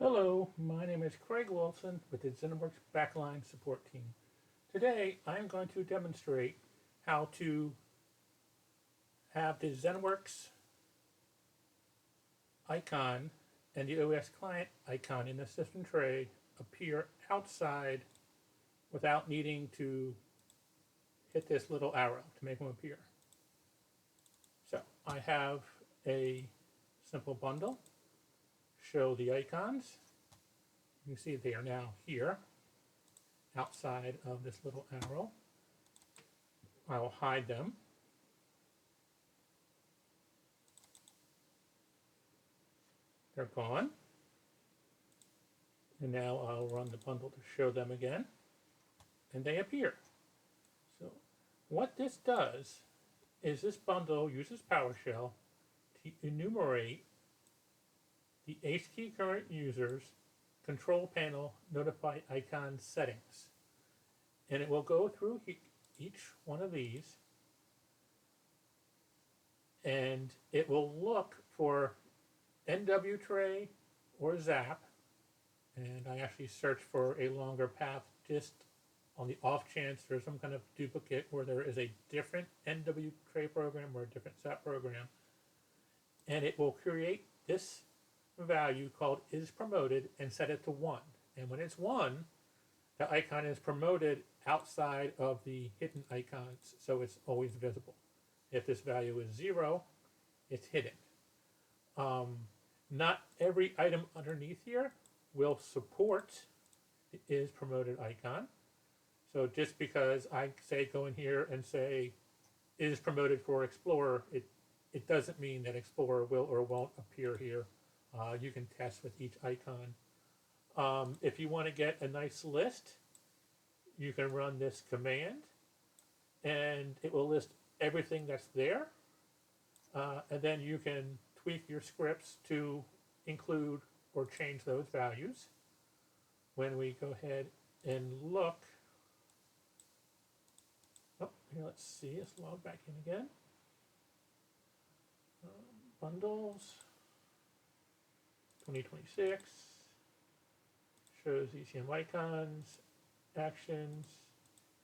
Hello, my name is Craig Wilson with the ZenWorks Backline Support Team. Today I'm going to demonstrate how to have the ZenWorks icon and the OES client icon in the system tray appear outside without needing to hit this little arrow to make them appear. So I have a simple bundle, show the icons. You see they are now here outside of this little arrow. I will hide them. They're gone. And now I'll run the bundle to show them again. And they appear. So what this does is this bundle uses PowerShell to enumerate the HT current user's control panel notify icon settings. And it will go through each one of these and it will look for NW tray or ZAP, and I actually search for a longer path just on the off chance there's some kind of duplicate where there is a different NW tray program or a different ZAP program, and it will create this value called is promoted and set it to 1. And when it's 1, the icon is promoted outside of the hidden icons, so it's always visible. If this value is 0, it's hidden. Not every item underneath here will support the is promoted icon. So just because I say go in here and say is promoted for Explorer, it doesn't mean that Explorer will or won't appear here. You can test with each icon. If you want to get a nice list, you can run this command and it will list everything that's there. And then you can tweak your scripts to include or change those values. When we go ahead and look, here, let's see, let's log back in again. Bundles, 2026, shows ZCM icons, actions.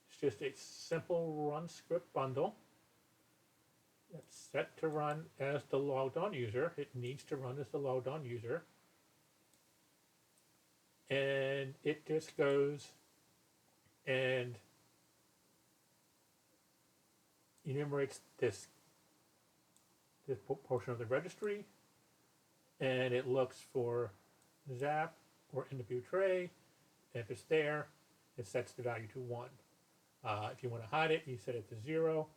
It's just a simple run script bundle. It's set to run as the logged on user. It needs to run as the logged on user. And it just goes and enumerates this portion of the registry, and it looks for ZAP or NW tray. If it's there, it sets the value to 1. If you want to hide it, you set it to 0.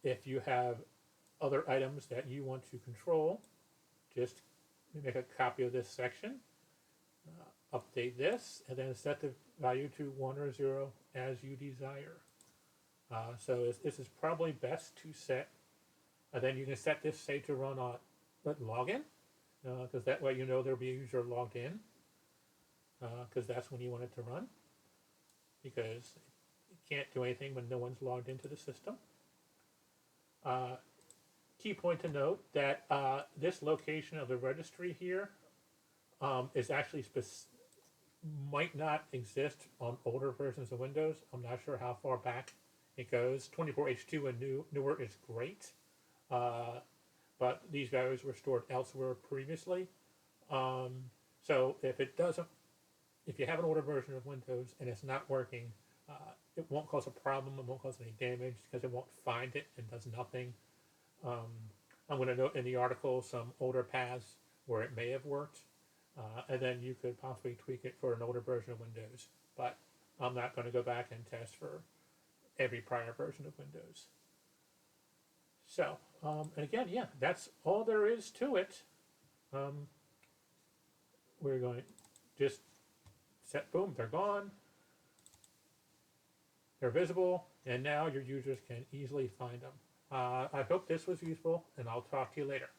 If you have other items that you want to control, just make a copy of this section, update this, and then set the value to 1 or 0 as you desire. So this is probably best to set, and then you can set this, say, to run on login, because that way you know there'll be a user logged in, because that's when you want it to run, because it can't do anything when no one's logged into the system. Key point to note that this location of the registry here is actually might not exist on older versions of Windows. I'm not sure how far back it goes. 24H2 and newer is great, but these values were stored elsewhere previously. So if you have an older version of Windows and it's not working, it won't cause a problem. It won't cause any damage because it won't find it and does nothing. I'm going to note in the article some older paths where it may have worked, and then you could possibly tweak it for an older version of Windows. But I'm not going to go back and test for every prior version of Windows. So, and again, yeah, that's all there is to it. We're going to just set, boom, they're gone. They're visible, and now your users can easily find them. I hope this was useful, and I'll talk to you later.